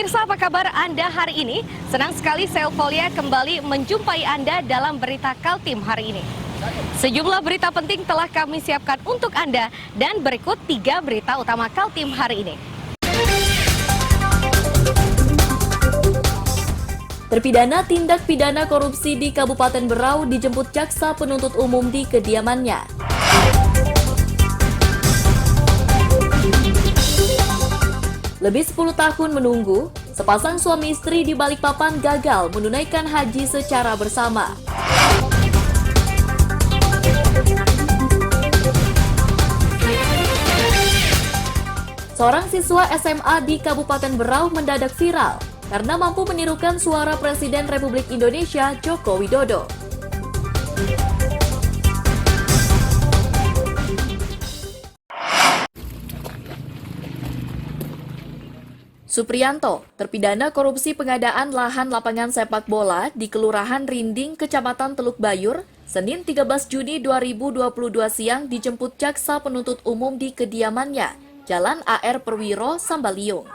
Pemirsa, apa kabar Anda hari ini? Senang sekali saya Eufolia kembali menjumpai Anda dalam berita Kaltim hari ini. Sejumlah berita penting telah kami siapkan untuk Anda dan berikut 3 berita utama Kaltim hari ini. Terpidana tindak pidana korupsi di Kabupaten Berau dijemput jaksa penuntut umum di kediamannya. Lebih 10 tahun menunggu, sepasang suami istri di Balikpapan gagal menunaikan haji secara bersama. Seorang siswa SMA di Kabupaten Berau mendadak viral karena mampu menirukan suara Presiden Republik Indonesia Joko Widodo. Supriyanto, terpidana korupsi pengadaan lahan lapangan sepak bola di Kelurahan Rinding, Kecamatan Teluk Bayur, Senin 13 Juni 2022 siang dijemput jaksa penuntut umum di kediamannya, Jalan AR Perwiro, Sambaliung.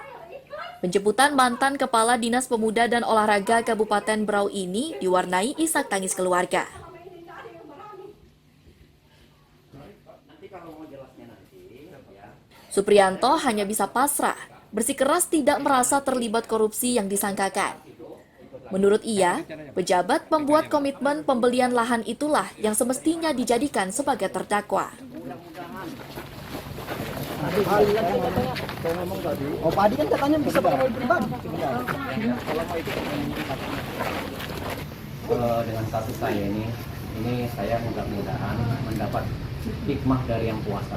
Penjemputan mantan Kepala Dinas Pemuda dan Olahraga Kabupaten Berau ini diwarnai isak tangis keluarga. Supriyanto hanya bisa pasrah, bersikeras tidak merasa terlibat korupsi yang disangkakan. Menurut ia, pejabat pembuat komitmen pembelian lahan itulah yang semestinya dijadikan sebagai terdakwa. Oh, Padi kan katanya bisa pakai mobil pribadi. Dengan status saya ini saya mudah-mudahan mendapat hikmah dari Yang Kuasa.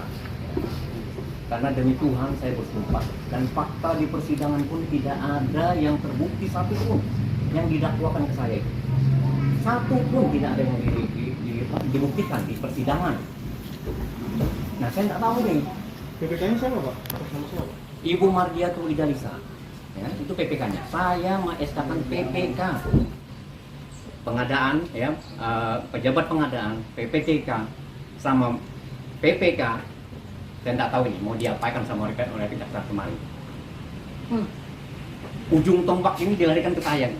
Karena demi Tuhan saya bersumpah, dan fakta di persidangan pun tidak ada yang terbukti satu pun yang didakwakan ke saya. Satu pun tidak ada yang dibuktikan di persidangan. Nah, saya nggak tahu nih. PPK-nya siapa, Pak? Ibu Mardiatu Idalisa, ya, itu PPK-nya. Saya mengeskakan PPK pengadaan, ya, pejabat pengadaan, PPTK sama PPK. Saya tidak tahu ini mau diapakan sama oleh kejaksaan kemarin. Ujung tombak ini dilarikan ke saya.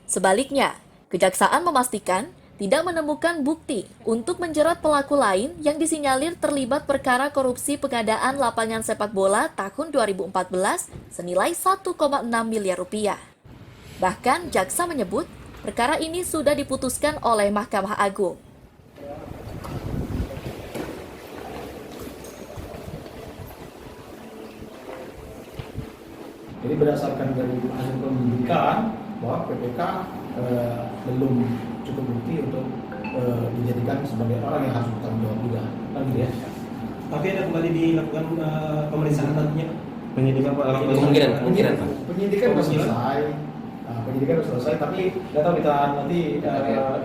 Sebaliknya, kejaksaan memastikan tidak menemukan bukti untuk menjerat pelaku lain yang disinyalir terlibat perkara korupsi pengadaan lapangan sepak bola tahun 2014 senilai 1,6 miliar rupiah. Bahkan jaksa menyebut perkara ini sudah diputuskan oleh Mahkamah Agung. Jadi berdasarkan dari hasil penyelidikan bahwa PPK belum cukup bukti untuk dijadikan sebagai orang yang harus bertanggung jawab juga, kan gitu ya? Tapi ada kembali dilakukan pemeriksaan nantinya, Penyidikan kemungkinan Pak. Penyidikan sudah selesai, tapi nggak tahu kita nanti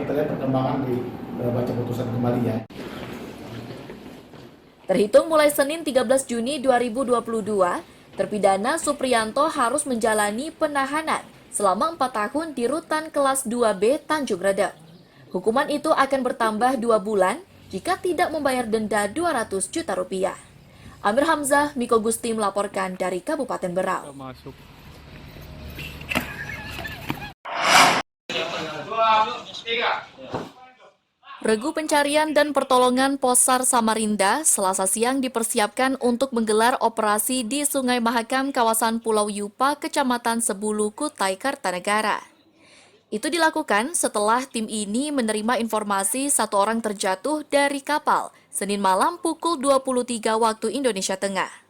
kita lihat perkembangan di baca putusan kembali ya. Terhitung mulai Senin 13 Juni 2022, terpidana Supriyanto harus menjalani penahanan selama 4 tahun di Rutan Kelas 2B Tanjung Redep. Hukuman itu akan bertambah 2 bulan jika tidak membayar denda 200 juta rupiah. Amir Hamzah, Miko Gusti melaporkan dari Kabupaten Berau. Regu pencarian dan pertolongan Posar Samarinda Selasa siang dipersiapkan untuk menggelar operasi di Sungai Mahakam kawasan Pulau Yupa, Kecamatan Sebulu, Kutai Kartanegara. Itu dilakukan setelah tim ini menerima informasi 1 orang terjatuh dari kapal Senin malam pukul 23 waktu Indonesia Tengah.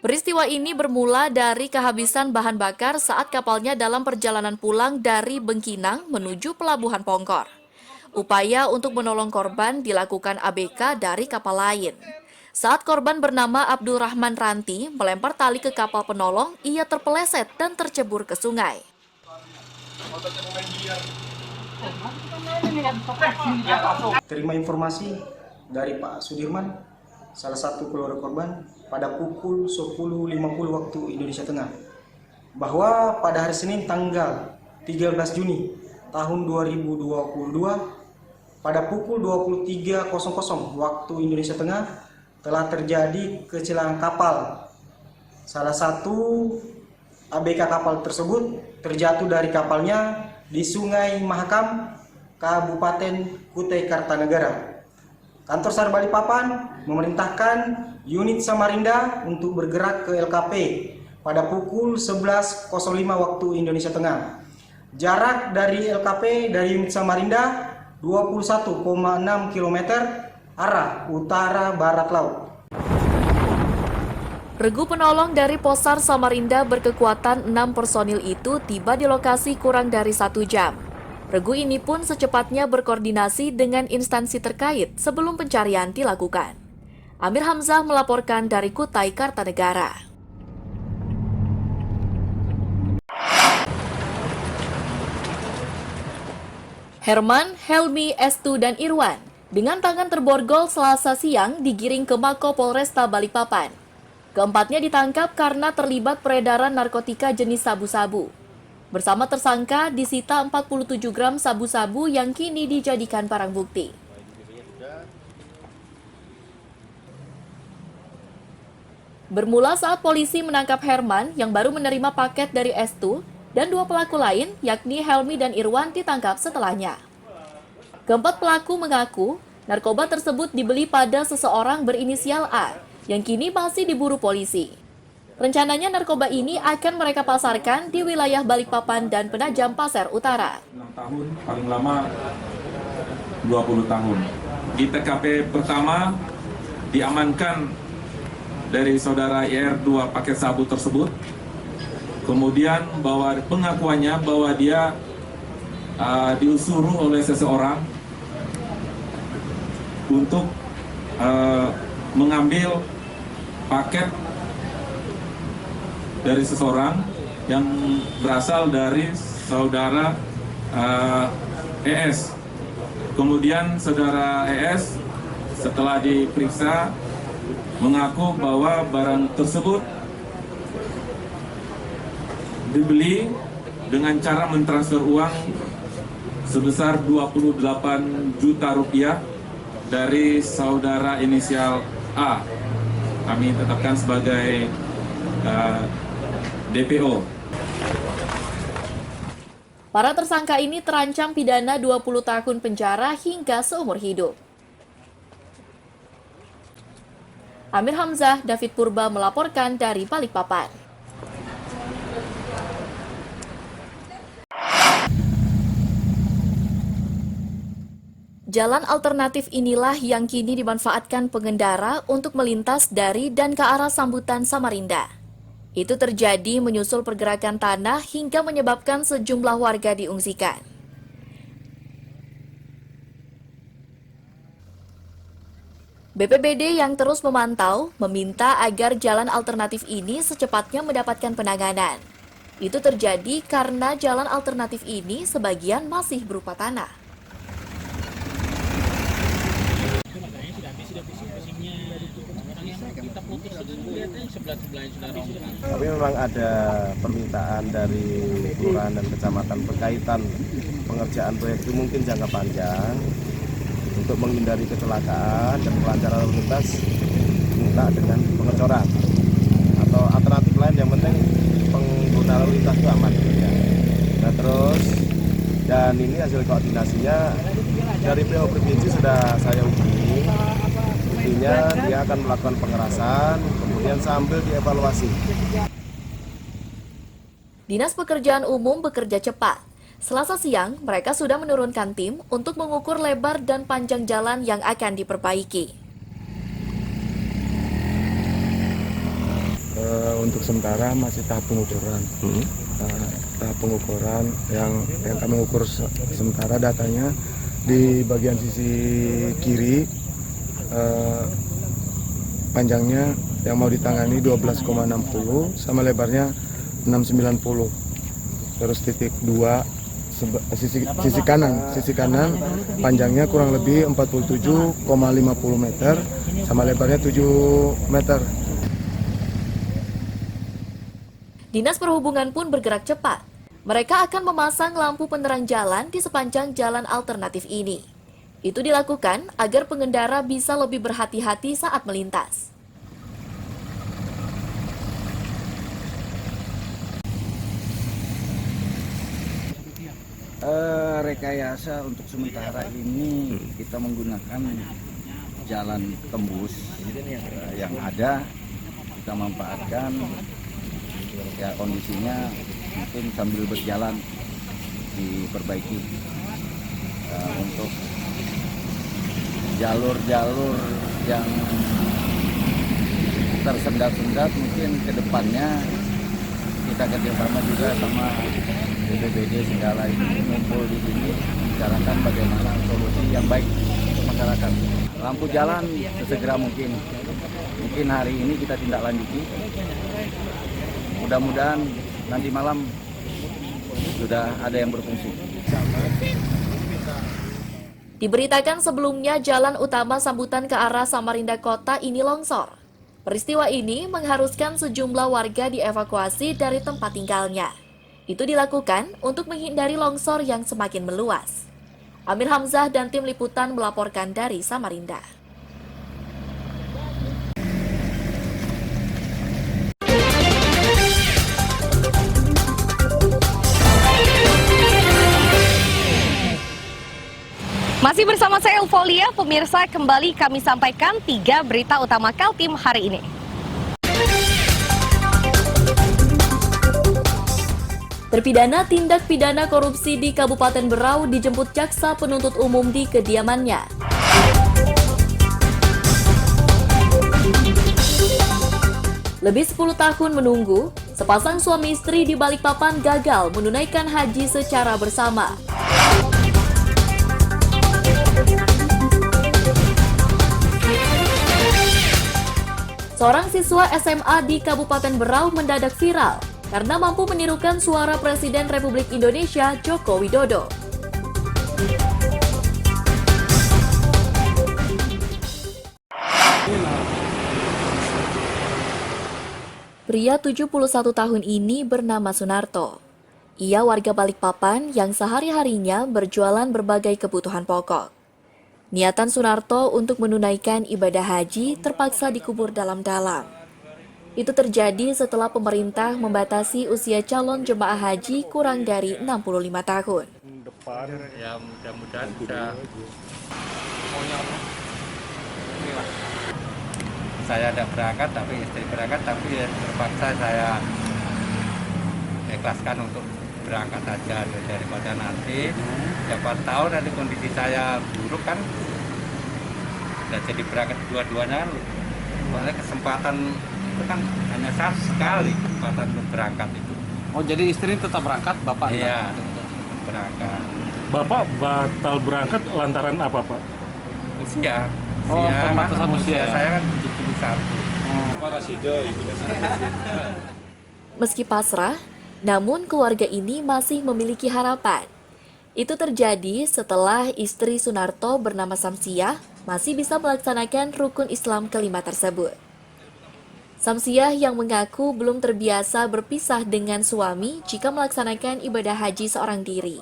Peristiwa ini bermula dari kehabisan bahan bakar saat kapalnya dalam perjalanan pulang dari Bengkinang menuju Pelabuhan Pongkor. Upaya untuk menolong korban dilakukan ABK dari kapal lain. Saat korban bernama Abdul Rahman Ranti melempar tali ke kapal penolong, ia terpeleset dan tercebur ke sungai. Terima informasi dari Pak Sudirman, salah satu keluarga korban, pada pukul 10.50 waktu Indonesia Tengah, bahwa pada hari Senin tanggal 13 Juni tahun 2022 pada pukul 23.00 waktu Indonesia Tengah telah terjadi kecelakaan kapal. Salah satu ABK kapal tersebut terjatuh dari kapalnya di Sungai Mahakam, Kabupaten Kutai Kartanegara. Kantor SAR Balikpapan memerintahkan unit Samarinda untuk bergerak ke LKP pada pukul 11.05 waktu Indonesia Tengah. Jarak dari LKP dari unit Samarinda 21,6 km arah utara barat laut. Regu penolong dari Posar Samarinda berkekuatan 6 personil itu tiba di lokasi kurang dari 1 jam. Regu ini pun secepatnya berkoordinasi dengan instansi terkait sebelum pencarian dilakukan. Amir Hamzah melaporkan dari Kutai Kartanegara. Herman, Helmi, Estu, dan Irwan dengan tangan terborgol Selasa siang digiring ke Mako Polresta Balikpapan. Keempatnya ditangkap karena terlibat peredaran narkotika jenis sabu-sabu. Bersama tersangka disita 47 gram sabu-sabu yang kini dijadikan barang bukti. Bermula saat polisi menangkap Herman yang baru menerima paket dari Estu dan 2 pelaku lain yakni Helmi dan Irwan ditangkap setelahnya. Keempat pelaku mengaku narkoba tersebut dibeli pada seseorang berinisial A yang kini masih diburu polisi. Rencananya narkoba ini akan mereka pasarkan di wilayah Balikpapan dan Penajam Pasir Utara. 6 tahun, paling lama 20 tahun. Di TKP pertama diamankan dari saudara IR 2 paket sabu tersebut. Kemudian bahwa pengakuannya bahwa dia diusuruh oleh seseorang untuk mengambil paket dari seseorang yang berasal dari saudara ES. Kemudian saudara ES setelah diperiksa mengaku bahwa barang tersebut dibeli dengan cara mentransfer uang sebesar 28 juta rupiah dari saudara inisial A. Kami tetapkan sebagai DPO. Para tersangka ini terancam pidana 20 tahun penjara hingga seumur hidup. Amir Hamzah, David Purba melaporkan dari Balikpapan. Jalan alternatif inilah yang kini dimanfaatkan pengendara untuk melintas dari dan ke arah Sambutan Samarinda. Itu terjadi menyusul pergerakan tanah hingga menyebabkan sejumlah warga diungsikan. BPBD yang terus memantau meminta agar jalan alternatif ini secepatnya mendapatkan penanganan. Itu terjadi karena jalan alternatif ini sebagian masih berupa tanah. Tapi memang ada permintaan dari kelurahan dan kecamatan berkaitan pengerjaan proyek itu mungkin jangka panjang untuk menghindari kecelakaan dan kelancaran lalu lintas, minta dengan pengecoran atau alternatif lain yang penting pengguna lalu lintas itu aman. Ya. Nah terus dan ini hasil koordinasinya dari PO Provinsi sudah saya hubungi. Intinya dia akan melakukan pengerasan, kemudian sambil dievaluasi. Dinas Pekerjaan Umum bekerja cepat. Selasa siang, mereka sudah menurunkan tim untuk mengukur lebar dan panjang jalan yang akan diperbaiki. Untuk sementara masih tahap pengukuran. Tahap pengukuran yang kami ukur sementara datanya di bagian sisi kiri. Panjangnya yang mau ditangani 12,60 sama lebarnya 690. Terus titik 2 sisi kanan panjangnya kurang lebih 47,50 meter sama lebarnya 7 meter. Dinas Perhubungan pun bergerak cepat. Mereka akan memasang lampu penerang jalan di sepanjang jalan alternatif ini. Itu dilakukan agar pengendara bisa lebih berhati-hati saat melintas. Rekayasa untuk sementara ini kita menggunakan jalan tembus yang ada, kita manfaatkan ya, kondisinya mungkin sambil berjalan diperbaiki. Untuk jalur-jalur yang tersendat-sendat mungkin ke depannya kita kerjasama juga sama BPBD segala ini ngumpul di sini bicarakan bagaimana solusi yang baik untuk masyarakat. Lampu jalan sesegera mungkin hari ini kita tindak lanjuti. Mudah-mudahan nanti malam sudah ada yang berfungsi. Diberitakan sebelumnya jalan utama sambutan ke arah Samarinda Kota ini longsor. Peristiwa ini mengharuskan sejumlah warga dievakuasi dari tempat tinggalnya. Itu dilakukan untuk menghindari longsor yang semakin meluas. Amir Hamzah dan tim liputan melaporkan dari Samarinda. Masih bersama saya Eufolia, pemirsa, kembali kami sampaikan 3 berita utama Kaltim hari ini. Terpidana tindak pidana korupsi di Kabupaten Berau dijemput jaksa penuntut umum di kediamannya. Lebih 10 tahun menunggu, sepasang suami istri di Balikpapan gagal menunaikan haji secara bersama. Seorang siswa SMA di Kabupaten Berau mendadak viral karena mampu menirukan suara Presiden Republik Indonesia Joko Widodo. Pria 71 tahun ini bernama Sunarto. Ia warga Balikpapan yang sehari-harinya berjualan berbagai kebutuhan pokok. Niatan Sunarto untuk menunaikan ibadah haji terpaksa dikubur dalam-dalam. Itu terjadi setelah pemerintah membatasi usia calon jemaah haji kurang dari 65 tahun. Ya mudah-mudahan sudah. Saya ada berangkat, tapi istri berangkat, tapi terpaksa saya ikhlaskan untuk berangkat saja daripada nanti. Siapa tahu nanti kondisi saya buruk kan, dan jadi berangkat dua-duanya kan, soalnya kesempatan itu kan hanya sekali kesempatan untuk berangkat itu. Oh, jadi istri tetap berangkat, Bapak? Iya, berangkat. Bapak batal berangkat lantaran apa, Pak? Usia. Oh, pembatasan usia ya? Saya kan 71. Meski pasrah, namun keluarga ini masih memiliki harapan. Itu terjadi setelah istri Sunarto bernama Samsiah masih bisa melaksanakan rukun Islam kelima tersebut. Samsiah yang mengaku belum terbiasa berpisah dengan suami jika melaksanakan ibadah haji seorang diri.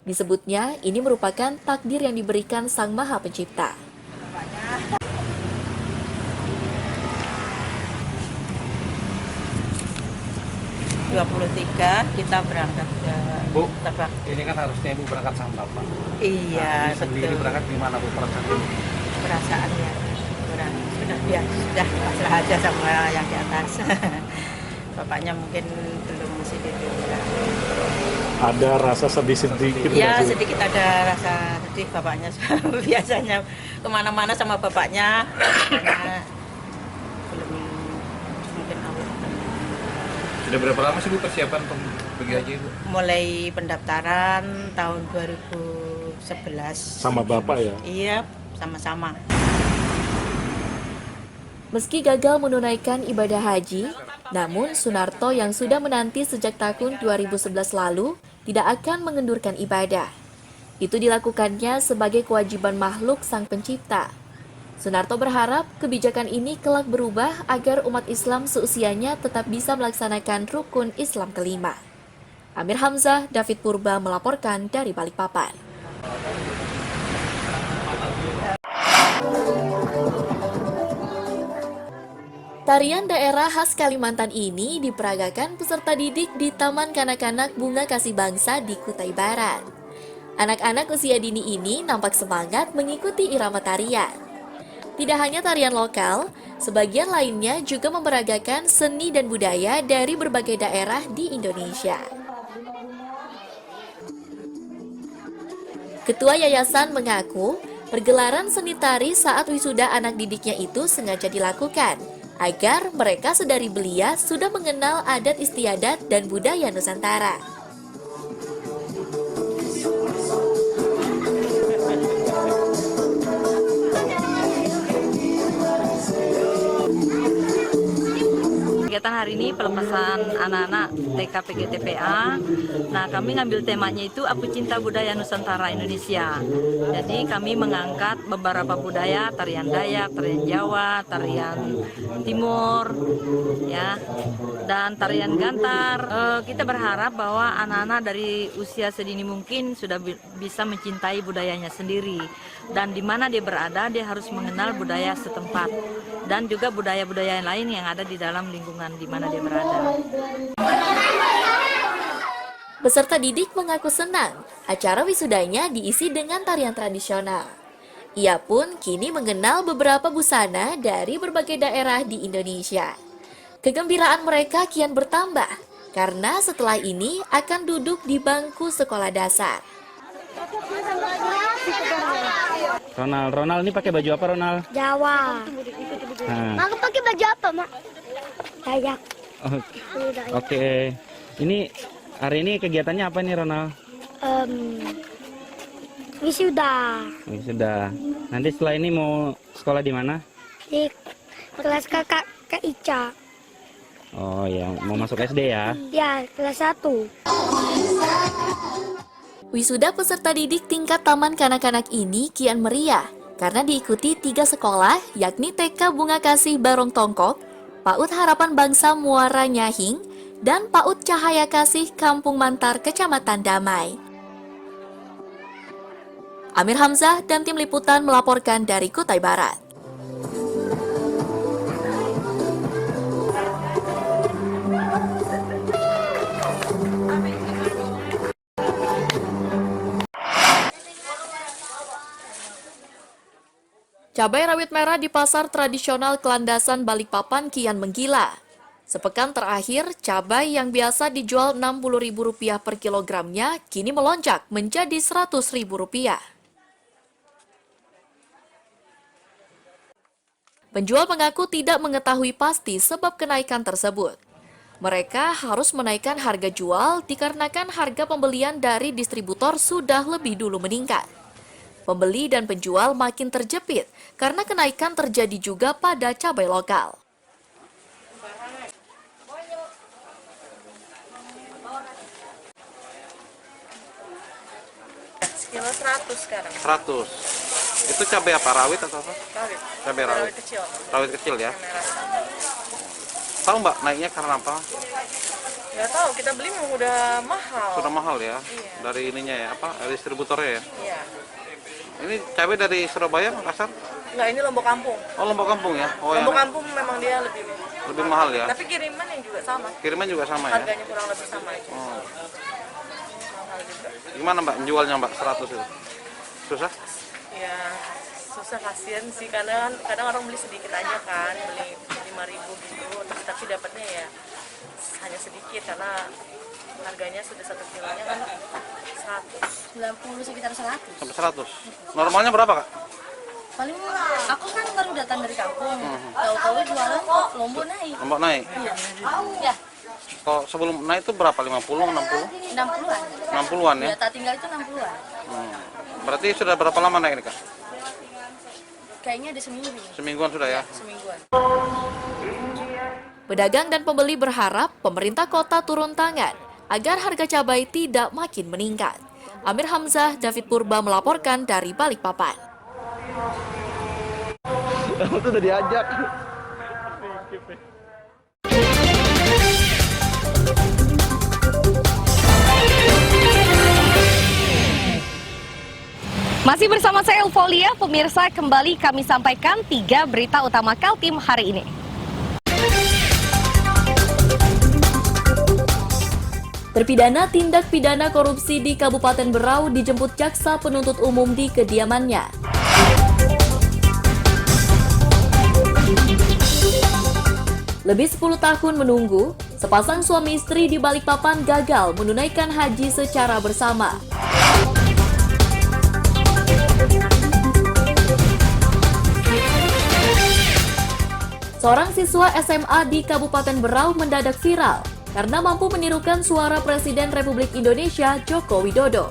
Disebutnya ini merupakan takdir yang diberikan Sang Maha Pencipta. Kita berangkat ke Bu, Tebak. ini kan harusnya Ibu berangkat sama Bapak. Iya, Nah, sendiri betul. berangkat gimana Bu perasaannya? Perasaannya sudah biasa, sudah pasrah aja sama yang di atas. Bapaknya mungkin belum masih di Ada rasa sedih sedikit ya, nggak sih? sedikit ada rasa sedih. Bapaknya biasanya kemana-mana sama bapaknya, karena belum mungkin awal. Sudah berapa lama sih Bu persiapan pergi haji Bu? Mulai pendaftaran tahun 2011. Sama Bapak ya? Iya, sama-sama. Meski gagal menunaikan ibadah haji, namun Sunarto yang sudah menanti sejak tahun 2011 lalu tidak akan mengendurkan ibadah. Itu dilakukannya sebagai kewajiban makhluk Sang Pencipta. Sunarto berharap kebijakan ini kelak berubah agar umat Islam seusianya tetap bisa melaksanakan rukun Islam kelima. Amir Hamzah, David Purba melaporkan dari Balikpapan. Tarian daerah khas Kalimantan ini diperagakan peserta didik di Taman Kanak-kanak Bunga Kasih Bangsa di Kutai Barat. Anak-anak usia dini ini nampak semangat mengikuti irama tarian. Tidak hanya tarian lokal, sebagian lainnya juga memperagakan seni dan budaya dari berbagai daerah di Indonesia. Ketua yayasan mengaku, pergelaran seni tari saat wisuda anak didiknya itu sengaja dilakukan agar mereka sedari belia sudah mengenal adat istiadat dan budaya Nusantara. Kegiatan hari ini pelepasan anak-anak TK PGTPA. Nah, kami ngambil temanya itu Aku Cinta Budaya Nusantara Indonesia. Jadi kami mengangkat beberapa budaya, tarian Dayak, tarian Jawa, tarian Timur, ya, dan tarian Gantar. Kita berharap bahwa anak-anak dari usia sedini mungkin sudah bisa mencintai budayanya sendiri. Dan di mana dia berada, dia harus mengenal budaya setempat dan juga budaya-budaya lain yang ada di dalam lingkungan di mana dia berada. Peserta didik mengaku senang acara wisudanya diisi dengan tarian tradisional. Ia pun kini mengenal beberapa busana dari berbagai daerah di Indonesia. Kegembiraan mereka kian bertambah karena setelah ini akan duduk di bangku sekolah dasar. Ronald ini pakai baju apa, Ronald? Jawa. Aku pakai baju apa, Mak? Dayak. Oke. Ini hari ini kegiatannya apa nih, Ronald? Wisuda. Sudah. Nanti setelah ini mau sekolah di mana? Di kelas kakak Kak Ica. Oh ya, mau masuk SD ya? Ya, kelas 1. Wisuda peserta didik tingkat Taman Kanak-kanak ini kian meriah karena diikuti 3 sekolah, yakni TK Bunga Kasih Barong Tongkok, PAUD Harapan Bangsa Muara Nyahing, dan PAUD Cahaya Kasih Kampung Mantar Kecamatan Damai. Amir Hamzah dan tim liputan melaporkan dari Kutai Barat. Cabai rawit merah di pasar tradisional Kelandasan Balikpapan kian menggila. Sepekan terakhir, cabai yang biasa dijual Rp60.000 per kilogramnya kini melonjak menjadi Rp100.000. Penjual mengaku tidak mengetahui pasti sebab kenaikan tersebut. Mereka harus menaikkan harga jual dikarenakan harga pembelian dari distributor sudah lebih dulu meningkat. Pembeli dan penjual makin terjepit karena kenaikan terjadi juga pada cabai lokal. Sekilo 100 sekarang. 100. Itu cabai apa? Rawit atau apa? Rawit. Cabai rawit. Rawit kecil. Rawit kecil ya. Tahu Mbak naiknya karena apa? Nggak tahu, kita beli memang udah mahal. Sudah mahal ya. Iya. Dari ininya ya, apa? Distributornya ya. Iya. Ini cabai dari Surabaya, Makassar? Nggak, ini Lombok Kampung. Oh, Lombok Kampung ya. Oh, Lombok ya. Kampung memang dia Lebih mahal ya. Tapi kiriman yang juga sama. Kiriman juga sama ya. Harganya kurang lebih sama aja. Oh. Mahal juga. Gimana Mbak jualnya Mbak 100 itu? Susah? Ya susah, kasihan sih, karena kadang orang beli sedikit aja kan, beli 5.000 gitu, tapi dapatnya ya hanya sedikit karena harganya sudah 1 kilonya kan 190, sekitar 100. Sampai 100. Normalnya berapa Kak? Paling murah. Aku kan baru datang dari kampung, tahu-tahu jualan kok Lombok naik. Lombok naik? Iya. Ya. Kalau sebelum naik itu berapa? 50, 60? 60-an. 60-an ya? Ya, tak tinggal itu 60-an. Berarti sudah berapa lama naik nih Kak? Kayaknya ada seminggu. Semingguan sudah ya? Semingguan. Pedagang dan pembeli berharap pemerintah kota turun tangan agar harga cabai tidak makin meningkat. Amir Hamzah, David Purba melaporkan dari Balikpapan. Kamu tuh udah diajak. Masih bersama saya Eufolia, pemirsa, kembali kami sampaikan 3 berita utama Kaltim hari ini. Terpidana tindak pidana korupsi di Kabupaten Berau dijemput jaksa penuntut umum di kediamannya. Lebih 10 tahun menunggu, sepasang suami istri di Balikpapan gagal menunaikan haji secara bersama. Seorang siswa SMA di Kabupaten Berau mendadak viral karena mampu menirukan suara Presiden Republik Indonesia Joko Widodo.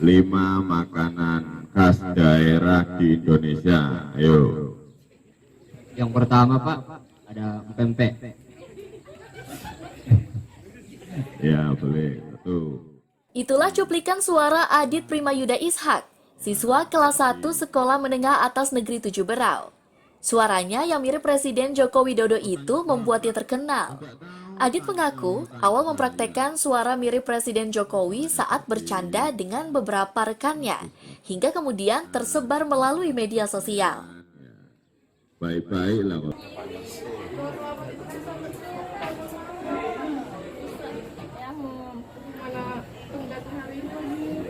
Lima makanan khas daerah di Indonesia. Ayo. Yang pertama, Pak, ada pempek. Ya, boleh. Betul. Itulah cuplikan suara Adit Primayuda Ishak, siswa kelas 1 Sekolah Menengah Atas Negeri 7 Berau. Suaranya yang mirip Presiden Joko Widodo itu membuatnya terkenal. Adit mengaku awal mempraktekkan suara mirip Presiden Jokowi saat bercanda dengan beberapa rekannya, hingga kemudian tersebar melalui media sosial. Baik-baik lah.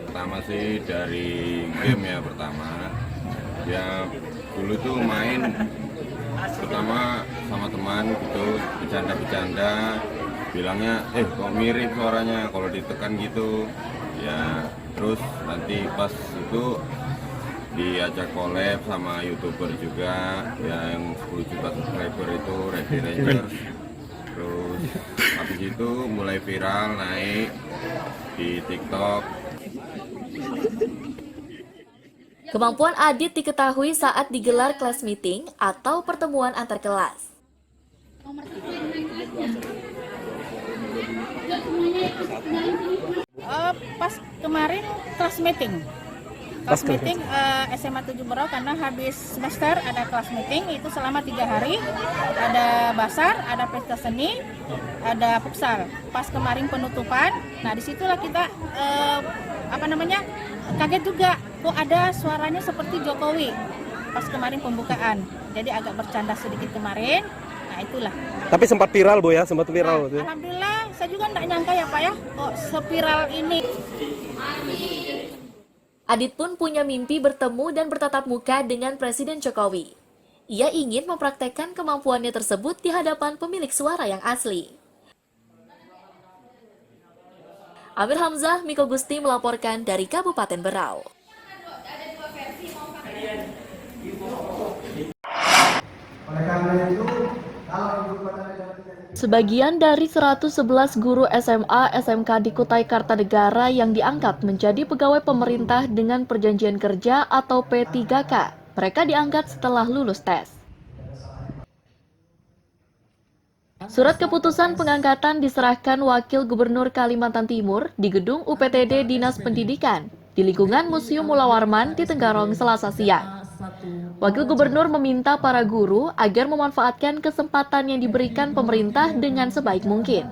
Pertama sih dari game ya pertama. Ya dulu tuh main pertama sama teman gitu, bercanda-bercanda, bilangnya kok mirip suaranya kalau ditekan gitu. Ya terus nanti pas itu diajak collab sama YouTuber juga yang 10 juta subscriber itu Reddy Rangers. Terus habis itu mulai viral naik di TikTok. Kemampuan Adit diketahui saat digelar class meeting atau pertemuan antar kelas. Pas kemarin class meeting. Kelas meeting SMA 7 Berau karena habis semester ada kelas meeting itu selama 3 hari, ada basar, ada pesta seni, ada futsal. Pas kemarin penutupan, nah disitulah kita kaget juga kok ada suaranya seperti Jokowi pas kemarin pembukaan. Jadi agak bercanda sedikit kemarin. Nah itulah. Tapi sempat viral Bu ya, sempat viral. Nah, alhamdulillah, saya juga nggak nyangka ya Pak ya, kok seviral ini. Adit pun punya mimpi bertemu dan bertatap muka dengan Presiden Jokowi. Ia ingin mempraktekkan kemampuannya tersebut di hadapan pemilik suara yang asli. Amir Hamzah, Miko Gusti melaporkan dari Kabupaten Berau. Sebagian dari 111 guru SMA SMK di Kutai Kartanegara yang diangkat menjadi pegawai pemerintah dengan perjanjian kerja atau P3K. Mereka diangkat setelah lulus tes. Surat keputusan pengangkatan diserahkan Wakil Gubernur Kalimantan Timur di gedung UPTD Dinas Pendidikan di lingkungan Museum Mula Warman di Tenggarong Selasa siang. Wakil Gubernur meminta para guru agar memanfaatkan kesempatan yang diberikan pemerintah dengan sebaik mungkin.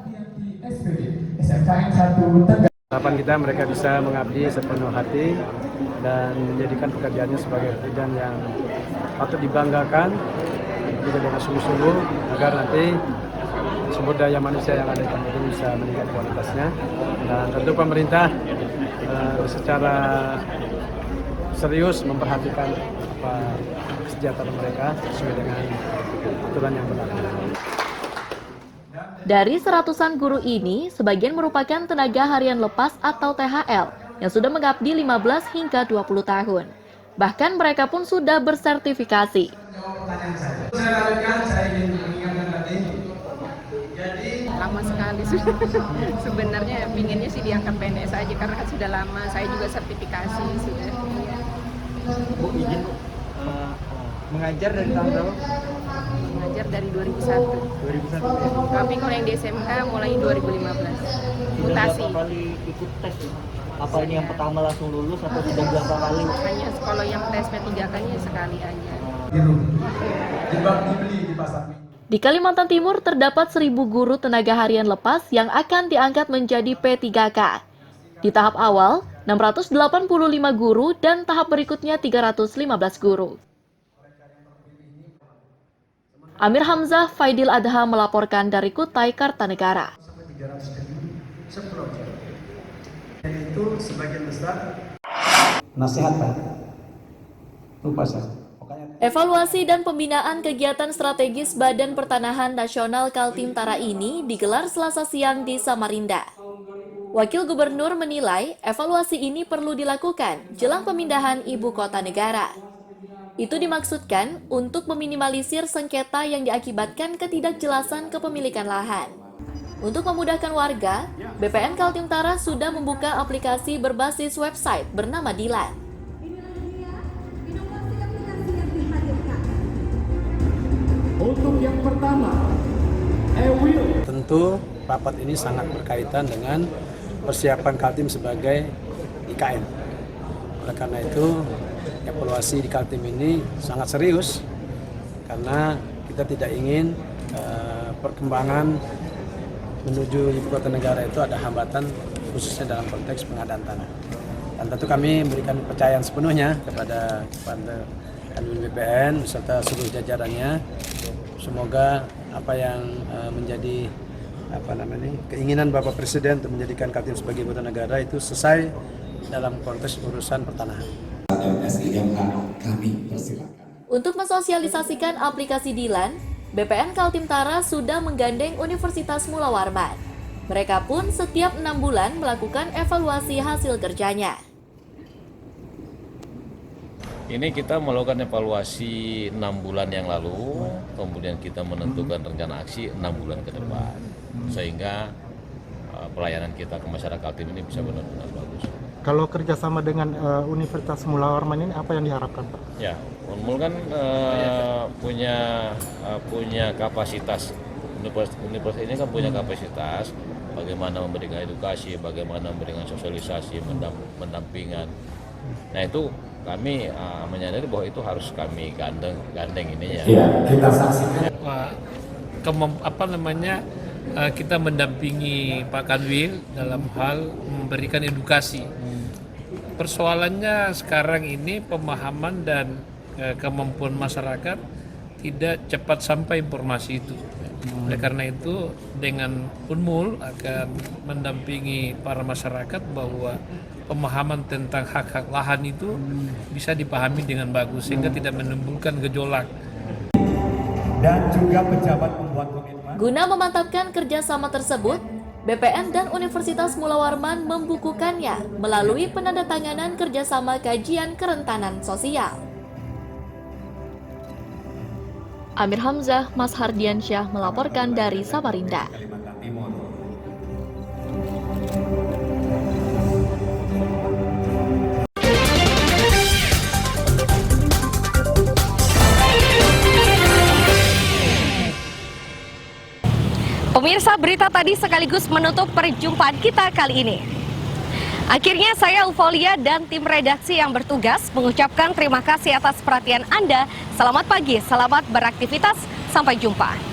Harapan kita mereka bisa mengabdi sepenuh hati dan menjadikan pekerjaannya sebagai pekerjaan yang patut dibanggakan juga dengan sungguh-sungguh agar nanti sumber daya manusia yang ada di tempat ini bisa meningkat kualitasnya. Dan tentu pemerintah secara serius memperhatikan kesejahteraan mereka sesuai dengan aturan yang berlaku. Dari seratusan guru ini, sebagian merupakan tenaga harian lepas atau THL yang sudah mengabdi 15 hingga 20 tahun. Bahkan mereka pun sudah bersertifikasi. Lama sekali sudah. Sebenarnya pinginnya sih diangkat PNS aja karena kan sudah lama. Saya juga sertifikasi sudah. Bu izin mengajar dari tahun berapa? Mengajar dari 2001. 2001. Tapi kalau yang di SMK mulai 2015. Mutasi. Sudah berapa kali ikut tes? Apa ini yang pertama langsung lulus atau sudah berapa kali? Hanya kalau yang tes P3K-nya sekali aja. Dibeli di pasar. Di Kalimantan Timur terdapat 1.000 guru tenaga harian lepas yang akan diangkat menjadi P3K. Di tahap awal, 685 guru dan tahap berikutnya 315 guru. Amir Hamzah, Faidil Adha melaporkan dari Kutai, Kartanegara. Itu sebagian besar Nasihat Pak. Lupa saya. Evaluasi dan pembinaan kegiatan strategis Badan Pertanahan Nasional Kaltim Tara ini digelar Selasa siang di Samarinda. Wakil Gubernur menilai evaluasi ini perlu dilakukan jelang pemindahan ibu kota negara. Itu dimaksudkan untuk meminimalisir sengketa yang diakibatkan ketidakjelasan kepemilikan lahan. Untuk memudahkan warga, BPN Kaltim Tara sudah membuka aplikasi berbasis website bernama Dilan. Untuk yang pertama, tentu rapat ini sangat berkaitan dengan persiapan Kaltim sebagai IKN. Oleh karena itu, evaluasi di Kaltim ini sangat serius karena kita tidak ingin perkembangan menuju ibu kota negara itu ada hambatan khususnya dalam konteks pengadaan tanah. Dan tentu kami memberikan kepercayaan sepenuhnya kepada Kanwil BPN beserta seluruh jajarannya. Semoga apa yang menjadi keinginan Bapak Presiden untuk menjadikan Kaltim sebagai ibu kota negara itu selesai dalam konteks urusan pertanahan. Untuk mensosialisasikan aplikasi Dilan, BPN Kaltim Tara sudah menggandeng Universitas Mula Warman. Mereka pun setiap 6 bulan melakukan evaluasi hasil kerjanya. Ini kita melakukan evaluasi 6 bulan yang lalu, kemudian kita menentukan rencana aksi 6 bulan ke depan, sehingga pelayanan kita ke masyarakat Kaltim ini bisa benar-benar bagus. Kalau kerjasama dengan Universitas Mula Warman ini apa yang diharapkan, Pak? Ya, Unmul kan punya kapasitas. Universitas ini kan punya kapasitas bagaimana memberikan edukasi, bagaimana memberikan sosialisasi, pendampingan. Nah itu kami menyadari bahwa itu harus kami gandeng ininya. Ya, kita saksikan. Kita mendampingi Pak Kanwil dalam hal memberikan edukasi. Persoalannya sekarang ini pemahaman dan kemampuan masyarakat tidak cepat sampai informasi itu. Oleh karena itu dengan Unmul akan mendampingi para masyarakat bahwa pemahaman tentang hak-hak lahan itu bisa dipahami dengan bagus sehingga tidak menimbulkan gejolak. Dan juga pejabat pembuat komitmen. Guna memantapkan kerjasama tersebut, BPN dan Universitas Mula Warman membukukannya melalui penandatanganan kerjasama kajian kerentanan sosial. Amir Hamzah, Mas Hardiansyah melaporkan dari Samarinda. Pemirsa, berita tadi sekaligus menutup perjumpaan kita kali ini. Akhirnya saya Ulfolia dan tim redaksi yang bertugas mengucapkan terima kasih atas perhatian Anda. Selamat pagi, selamat beraktivitas, sampai jumpa.